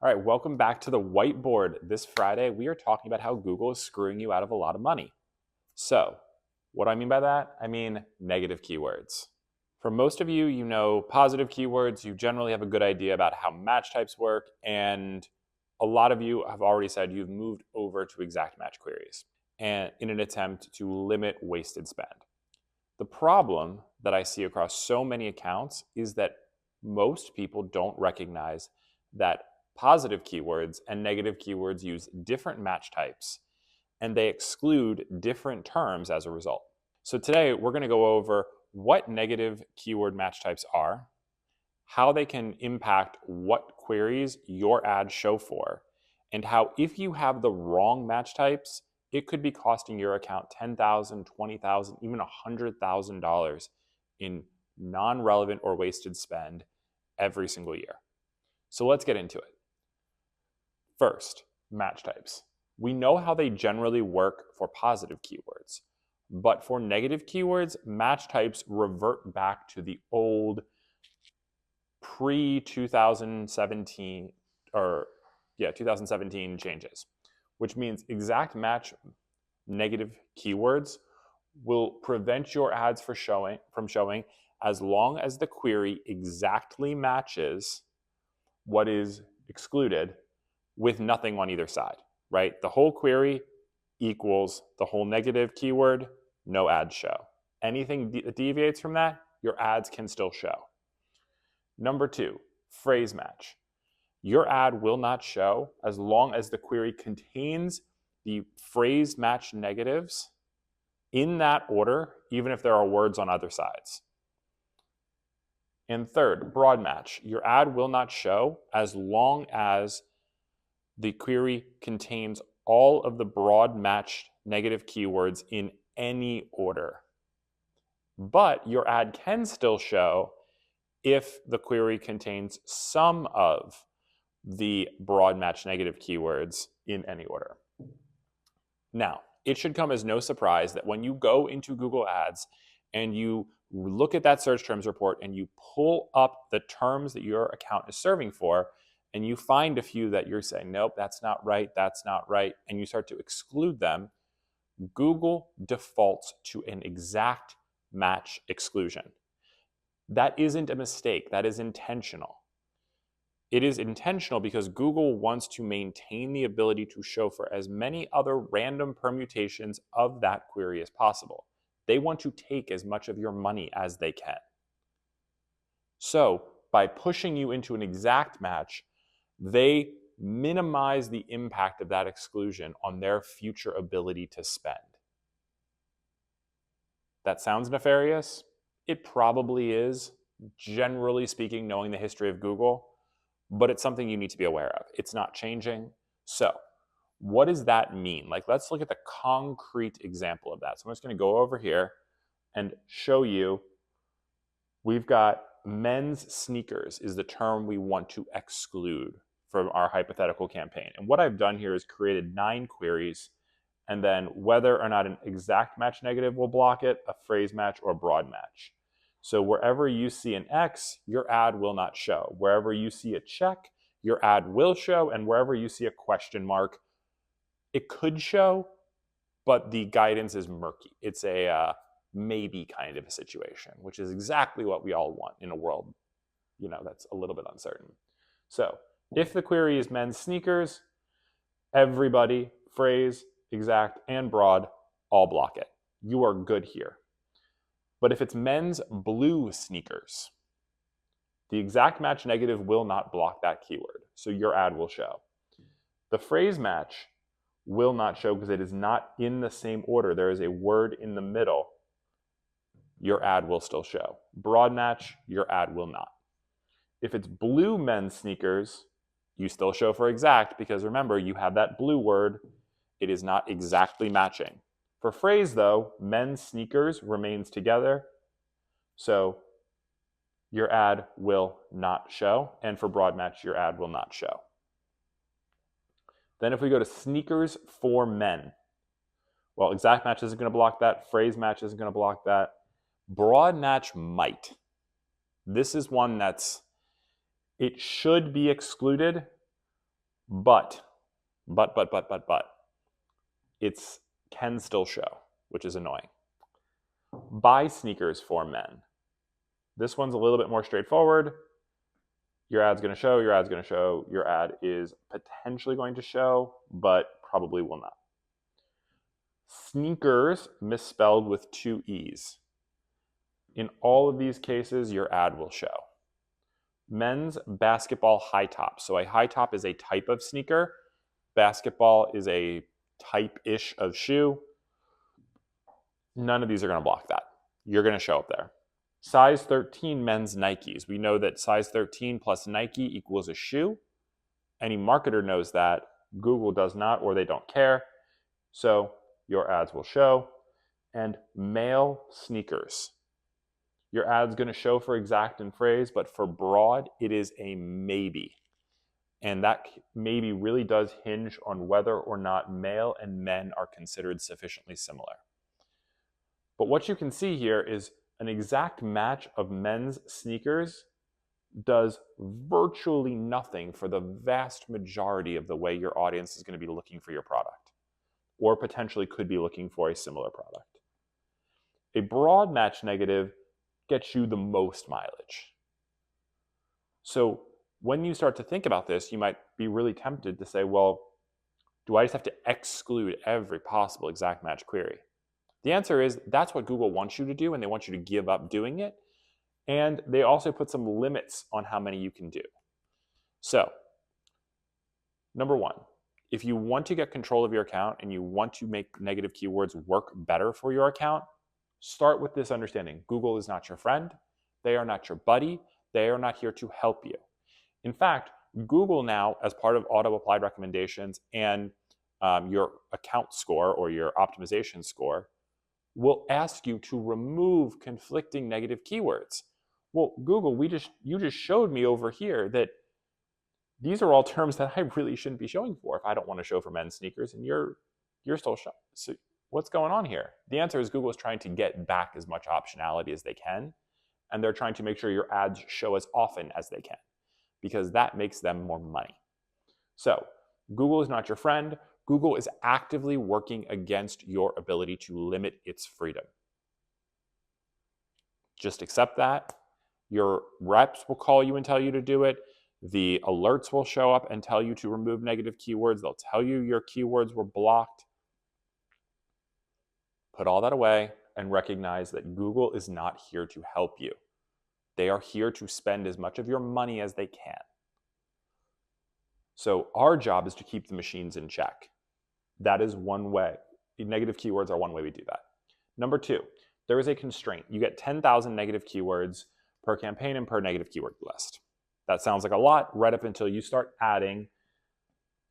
All right, welcome back to the whiteboard. This Friday, we are talking about how Google is screwing you out of a lot of money. So, what do I mean by that? I mean negative keywords. For most of you, you know positive keywords. You generally have a good idea about how match types work, and a lot of you have already said you've moved over to exact match queries and in an attempt to limit wasted spend. The problem that I see across so many accounts is that most people don't recognize that positive keywords and negative keywords use different match types, and they exclude different terms as a result. So today we're going to go over what negative keyword match types are, how they can impact what queries your ads show for, and how if you have the wrong match types, it could be costing your account $10,000, $20,000, even $100,000 in non-relevant or wasted spend every single year. So let's get into it. First, match types. We know how they generally work for positive keywords, but for negative keywords, match types revert back to the old pre-2017 2017 changes, which means exact match negative keywords will prevent your ads from showing as long as the query exactly matches what is excluded with nothing on either side, right? The whole query equals the whole negative keyword, no ads show. Anything that deviates from that, your ads can still show. Number 2, phrase match. Your ad will not show as long as the query contains the phrase match negatives in that order, even if there are words on other sides. And third, broad match. Your ad will not show as long as the query contains all of the broad match negative keywords in any order. But your ad can still show if the query contains some of the broad match negative keywords in any order. Now, it should come as no surprise that when you go into Google Ads and you look at that search terms report and you pull up the terms that your account is serving for, and you find a few that you're saying, nope, that's not right, and you start to exclude them, Google defaults to an exact match exclusion. That isn't a mistake, that is intentional. It is intentional because Google wants to maintain the ability to show for as many other random permutations of that query as possible. They want to take as much of your money as they can. So, by pushing you into an exact match, they minimize the impact of that exclusion on their future ability to spend. That sounds nefarious? It probably is, generally speaking, knowing the history of Google, but it's something you need to be aware of. It's not changing. So, what does that mean? Let's look at the concrete example of that. So I'm just going to go over here and show you. We've got men's sneakers is the term we want to exclude from our hypothetical campaign. And what I've done here is created 9 queries, and then whether or not an exact match negative will block it, a phrase match, or a broad match. So wherever you see an X, your ad will not show. Wherever you see a check, your ad will show. And wherever you see a question mark, it could show, but the guidance is murky. It's a maybe kind of a situation, which is exactly what we all want in a world, that's a little bit uncertain. So if the query is men's sneakers, everybody, phrase, exact, and broad, all block it. You are good here. But if it's men's blue sneakers, the exact match negative will not block that keyword, so your ad will show. The phrase match will not show because it is not in the same order. There is a word in the middle. Your ad will still show. Broad match, your ad will not. If it's blue men's sneakers, you still show for exact because remember, you have that blue word. It is not exactly matching. For phrase though, men's sneakers remains together, so your ad will not show. And for broad match, your ad will not show. Then if we go to sneakers for men, well, exact match isn't going to block that. Phrase match isn't going to block that. Broad match might. This is one it should be excluded, But, it can still show, which is annoying. Buy sneakers for men. This one's a little bit more straightforward. Your ad's going to show, your ad's going to show, your ad is potentially going to show, but probably will not. Sneakers misspelled with 2 E's. In all of these cases, your ad will show. Men's basketball high top. So a high top is a type of sneaker. Basketball is a type-ish of shoe. None of these are going to block that. You're going to show up there. Size 13 men's Nikes. We know that size 13 plus Nike equals a shoe. Any marketer knows that. Google does not, or they don't care. So your ads will show. And male sneakers. Your ad's going to show for exact and phrase, but for broad, it is a maybe. And that maybe really does hinge on whether or not male and men are considered sufficiently similar. But what you can see here is an exact match of men's sneakers does virtually nothing for the vast majority of the way your audience is going to be looking for your product, or potentially could be looking for a similar product. A broad match negative gets you the most mileage. So when you start to think about this, you might be really tempted to say, well, do I just have to exclude every possible exact match query? The answer is that's what Google wants you to do, and they want you to give up doing it. And they also put some limits on how many you can do. So, number one, if you want to get control of your account and you want to make negative keywords work better for your account, start with this understanding. Google is not your friend. They are not your buddy. They are not here to help you. In fact, Google now, as part of auto-applied recommendations and your account score or your optimization score, will ask you to remove conflicting negative keywords. Well, Google, you just showed me over here that these are all terms that I really shouldn't be showing for if I don't want to show for men's sneakers, and you're still showing. So what's going on here? The answer is Google is trying to get back as much optionality as they can, and they're trying to make sure your ads show as often as they can, because that makes them more money. So Google is not your friend. Google is actively working against your ability to limit its freedom. Just accept that. Your reps will call you and tell you to do it. The alerts will show up and tell you to remove negative keywords. They'll tell you your keywords were blocked. Put all that away and recognize that Google is not here to help you. They are here to spend as much of your money as they can. So our job is to keep the machines in check. That is one way. Negative keywords are one way we do that. Number two, there is a constraint. You get 10,000 negative keywords per campaign and per negative keyword list. That sounds like a lot right up until you start adding,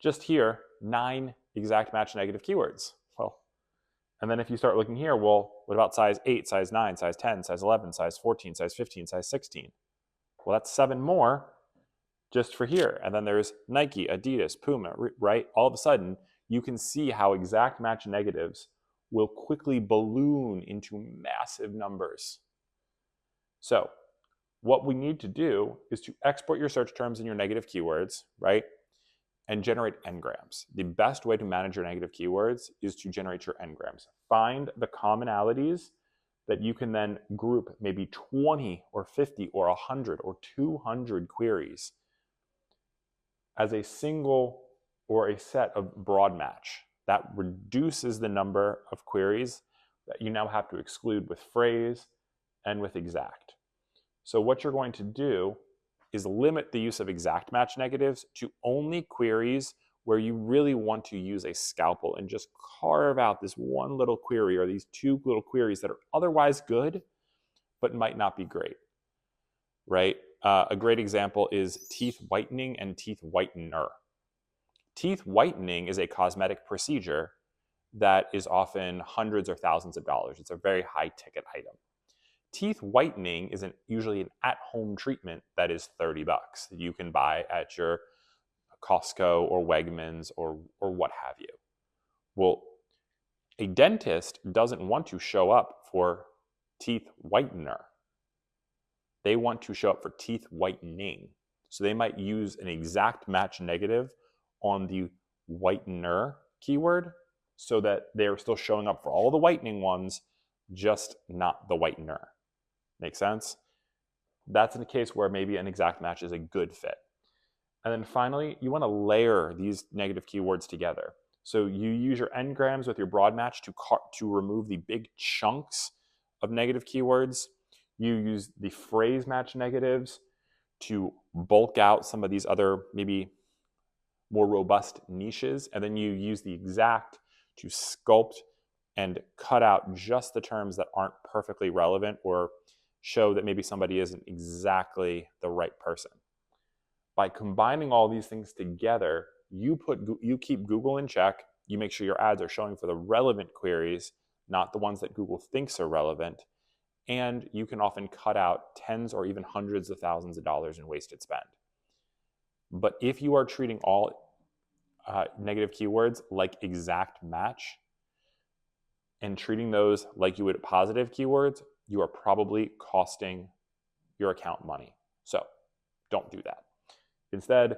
just here, 9 exact match negative keywords. Well, and then if you start looking here, well, what about size 8, size 9, size 10, size 11, size 14, size 15, size 16? Well, that's 7 more just for here. And then there's Nike, Adidas, Puma, right? All of a sudden, you can see how exact match negatives will quickly balloon into massive numbers. So what we need to do is to export your search terms and your negative keywords, right? And generate engrams. The best way to manage your negative keywords is to generate your engrams. Find the commonalities that you can then group maybe 20 or 50 or 100 or 200 queries as a single or a set of broad match. That reduces the number of queries that you now have to exclude with phrase and with exact. So what you're going to do is limit the use of exact match negatives to only queries where you really want to use a scalpel and just carve out this one little query or these 2 little queries that are otherwise good, but might not be great, right? A great example is teeth whitening and teeth whitener. Teeth whitening is a cosmetic procedure that is often hundreds or thousands of dollars. It's a very high ticket item. Teeth whitening is usually an at-home treatment that is $30 that you can buy at your Costco or Wegmans or what have you. Well, a dentist doesn't want to show up for teeth whitener. They want to show up for teeth whitening. So they might use an exact match negative on the whitener keyword so that they're still showing up for all the whitening ones, just not the whitener. Make sense? That's in a case where maybe an exact match is a good fit. And then finally, you want to layer these negative keywords together. So you use your engrams with your broad match to remove the big chunks of negative keywords. You use the phrase match negatives to bulk out some of these other maybe more robust niches. And then you use the exact to sculpt and cut out just the terms that aren't perfectly relevant or show that maybe somebody isn't exactly the right person. By combining all these things together, you keep Google in check. You make sure your ads are showing for the relevant queries, not the ones that Google thinks are relevant. And you can often cut out tens or even hundreds of thousands of dollars in wasted spend. But if you are treating all negative keywords like exact match and treating those like you would positive keywords, you are probably costing your account money. So don't do that. Instead,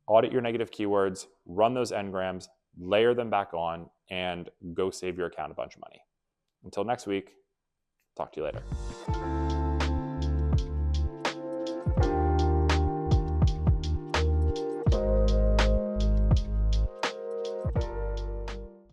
audit your negative keywords, run those engrams, layer them back on, and go save your account a bunch of money. Until next week, talk to you later.